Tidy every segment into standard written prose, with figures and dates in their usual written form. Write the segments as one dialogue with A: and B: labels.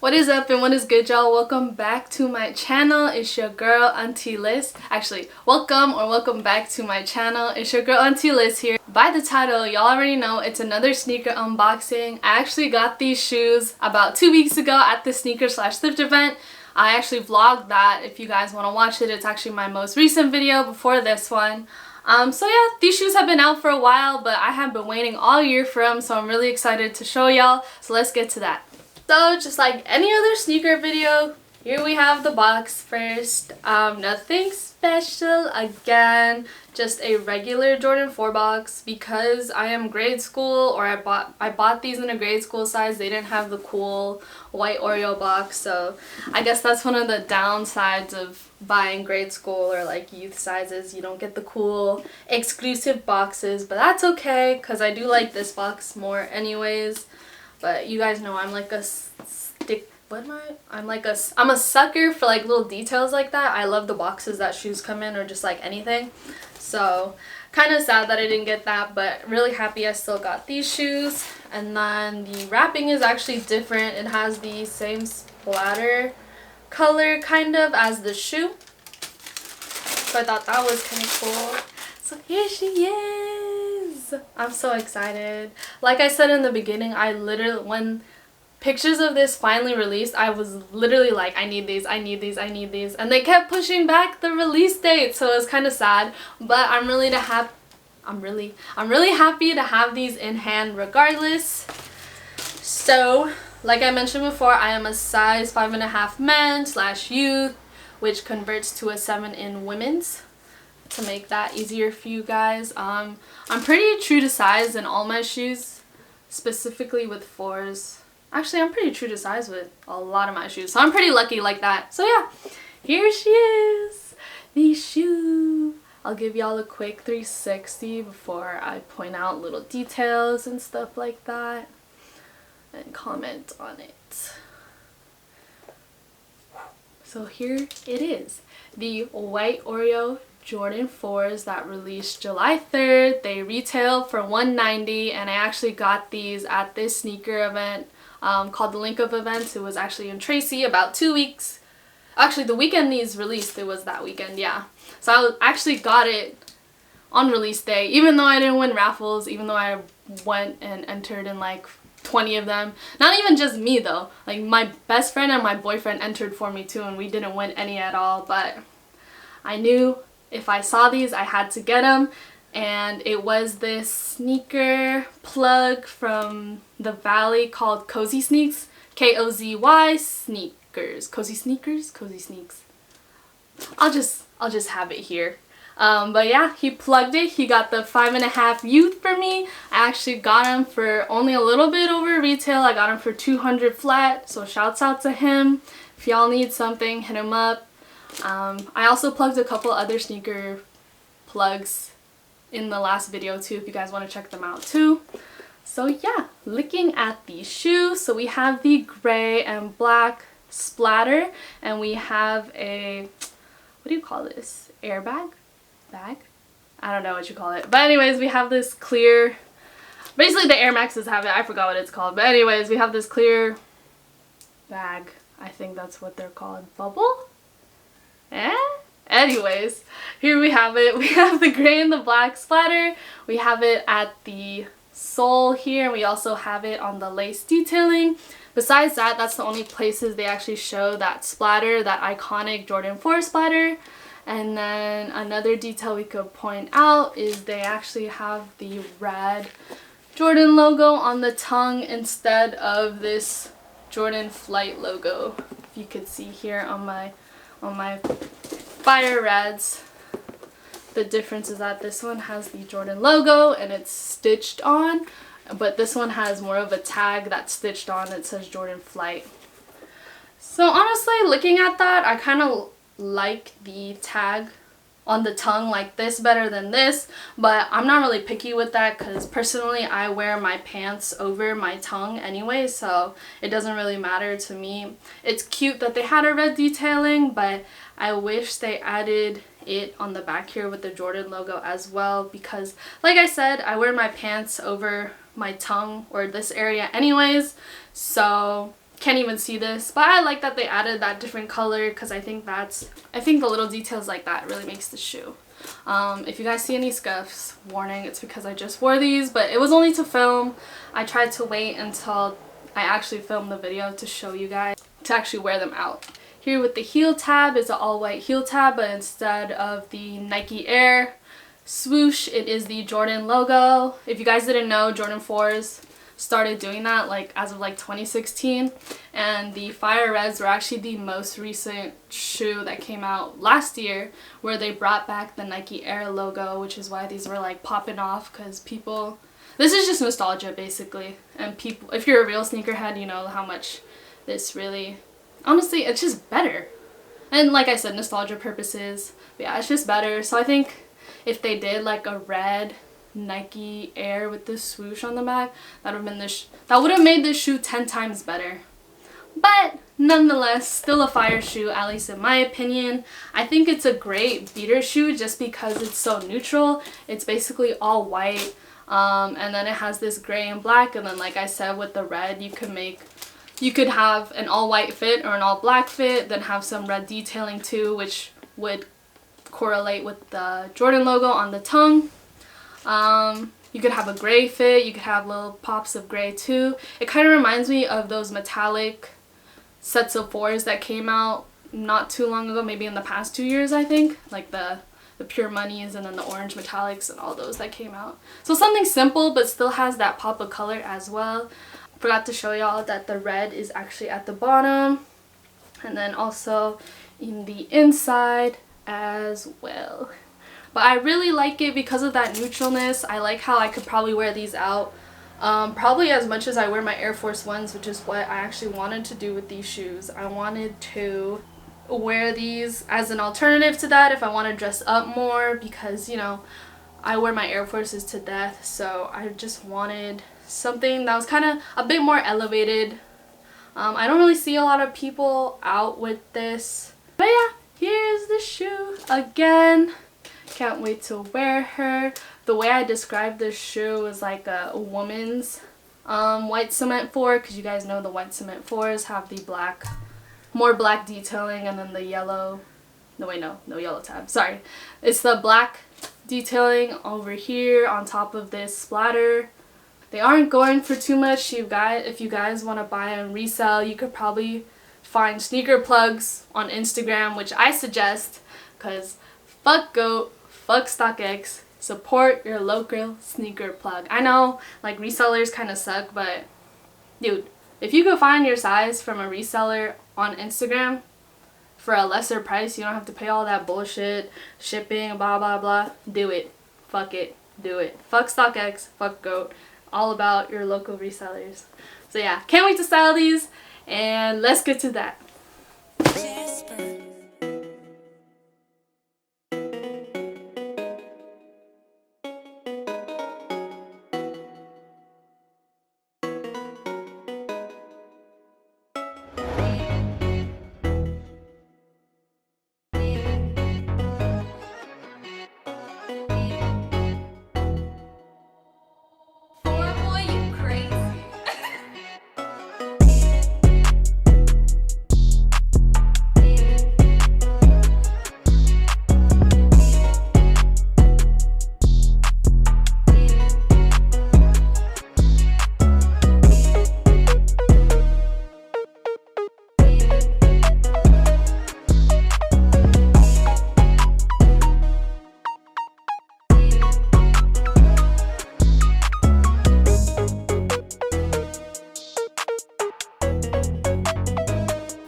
A: What is up and what is good, y'all? Welcome back to my channel. It's your girl Auntie Liz. Actually, welcome back to my channel. It's your girl Auntie Liz here. By the title, y'all already know it's another sneaker unboxing. I actually got these shoes about 2 weeks ago at the sneaker/thrift event. I actually vlogged that. If you guys want to watch it, it's actually my most recent video before this one. So yeah, these shoes have been out for a while, but I have been waiting all year for them, so I'm really excited to show y'all. So let's get to that. So just like any other sneaker video, here we have the box first. Nothing special again, just a regular Jordan 4 box because I am grade school, or I bought these in a grade school size. They didn't have the cool white Oreo box, so I guess that's one of the downsides of buying grade school or like youth sizes. You don't get the cool exclusive boxes, but that's okay because I do like this box more anyways. But you guys know I'm like a I'm a sucker for like little details like that. I love the boxes that shoes come in, or just like anything. So kind of sad that I didn't get that, but really happy I still got these shoes. And then the wrapping is actually different. It has the same splatter color kind of as the shoe. So I thought that was kind of cool. So here she is. I'm so excited. Like I said in the beginning, when pictures of this finally released, I was literally like, I need these, I need these, I need these. And they kept pushing back the release date, so it was kind of sad. But I'm really happy to have these in hand regardless. So, like I mentioned before, I am a size 5.5 men/youth, which converts to a 7 in women's. To make that easier for you guys, I'm pretty true to size in all my shoes, specifically with 4s. Actually, I'm pretty true to size with a lot of my shoes, so I'm pretty lucky like that. So yeah, here she is, the shoe. I'll give y'all a quick 360 before I point out little details and stuff like that and comment on it. So here it is, the white Oreo Jordan 4s that released July 3rd. They retail for $190, and I actually got these at this sneaker event called the Link Up Events. It was actually in Tracy about 2 weeks. Actually, the weekend these released, it was that weekend, yeah. So I actually got it on release day, even though I didn't win raffles, even though I went and entered in like 20 of them. Not even just me though. Like my best friend and my boyfriend entered for me too, and we didn't win any at all, but I knew if I saw these, I had to get them. And it was this sneaker plug from the Valley called Cozy Sneaks. K-O-Z-Y sneakers. Cozy Sneakers? Cozy Sneaks. I'll just have it here. But yeah, he plugged it. He got the 5.5 youth for me. I actually got him for only a little bit over retail. I got him for $200 flat. So shouts out to him. If y'all need something, hit him up. I also plugged a couple other sneaker plugs in the last video too, if you guys want to check them out too. So yeah, looking at these shoes, so we have the gray and black splatter, and we have a, what do you call this? Airbag? Bag? I don't know what you call it. But anyways, we have this clear, basically the Air Maxes have it, I forgot what it's called. But anyways, we have this clear bag. I think that's what they're called. Bubble? Anyways, here we have it. We have the gray and the black splatter. We have it at the sole here. We also have it on the lace detailing. Besides that, that's the only places they actually show that splatter, that iconic Jordan 4 splatter. And then another detail we could point out is they actually have the red Jordan logo on the tongue instead of this Jordan Flight logo. If you could see here on my fire reds, the difference is that this one has the Jordan logo and it's stitched on, but this one has more of a tag that's stitched on that says Jordan Flight. So honestly, looking at that, I kind of like the tag on the tongue like this better than this, but I'm not really picky with that because personally I wear my pants over my tongue anyway, so it doesn't really matter to me. It's cute that they had a red detailing, but I wish they added it on the back here with the Jordan logo as well, because like I said, I wear my pants over my tongue or this area anyways, so can't even see this, but I like that they added that different color because I think the little details like that really makes the shoe. If you guys see any scuffs, warning, it's because I just wore these, but it was only to film. I tried to wait until I actually filmed the video to show you guys to actually wear them out. Here with the heel tab is an all white heel tab, but instead of the Nike Air swoosh, it is the Jordan logo. If you guys didn't know, Jordan 4s started doing that like as of like 2016, and the Fire Reds were actually the most recent shoe that came out last year, where they brought back the Nike Air logo, which is why these were like popping off, because people, this is just nostalgia basically, and people, if you're a real sneakerhead, you know how much this really, honestly, it's just better. And like I said, nostalgia purposes, but yeah, it's just better. So I think if they did like a red Nike Air with this swoosh on the back, that would have made this shoe 10 times better. But nonetheless, still a fire shoe, at least in my opinion. I think it's a great beater shoe just because it's so neutral. It's basically all white, and then it has this gray and black, and then like I said, with the red, you could have an all white fit or an all black fit, then have some red detailing too, which would correlate with the Jordan logo on the tongue. You could have a gray fit, you could have little pops of gray too. It kind of reminds me of those metallic sets of 4s that came out not too long ago, maybe in the past 2 years, I think. Like the Pure Moneys and then the orange metallics and all those that came out. So something simple but still has that pop of color as well. Forgot to show y'all that the red is actually at the bottom, and then also in the inside as well. But I really like it because of that neutralness. I like how I could probably wear these out probably as much as I wear my Air Force Ones, which is what I actually wanted to do with these shoes. I wanted to wear these as an alternative to that if I want to dress up more, because, you know, I wear my Air Forces to death, so I just wanted something that was kind of a bit more elevated. I don't really see a lot of people out with this. But yeah, here's the shoe again. Can't wait to wear her. The way I described this shoe is like a woman's white cement 4, because you guys know the white cement 4s have the black, more black detailing, and then the yellow, no yellow tab, sorry. It's the black detailing over here on top of this splatter. They aren't going for too much. If you guys want to buy and resell, you could probably find sneaker plugs on Instagram, which I suggest, because fuck GOAT, fuck StockX, support your local sneaker plug. I know, like, resellers kind of suck, but dude, if you could find your size from a reseller on Instagram for a lesser price, you don't have to pay all that bullshit, shipping, blah blah blah, do it. Fuck it, do it. Fuck StockX, fuck GOAT. All about your local resellers. So yeah, can't wait to style these, and let's get to that.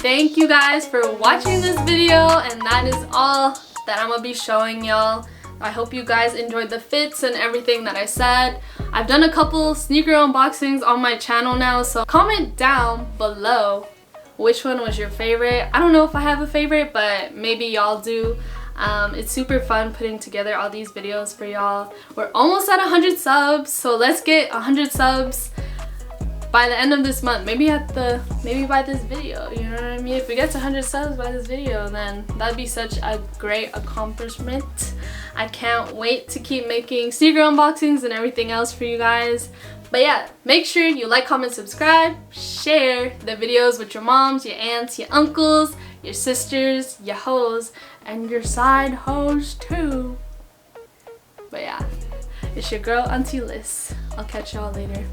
A: Thank you guys for watching this video, and that is all that I'm gonna be showing y'all. I hope you guys enjoyed the fits and everything that I said. I've done a couple sneaker unboxings on my channel now, so comment down below which one was your favorite. I don't know if I have a favorite, but maybe y'all do. It's super fun putting together all these videos for y'all. We're almost at 100 subs, so let's get 100 subs by the end of this month. Maybe by this video, you know what I mean? If we get to 100 subs by this video, then that'd be such a great accomplishment. I can't wait to keep making sneaker unboxings and everything else for you guys. But yeah, make sure you like, comment, subscribe, share the videos with your moms, your aunts, your uncles, your sisters, your hoes, and your side hoes too. But yeah, it's your girl Auntie Liz. I'll catch y'all later.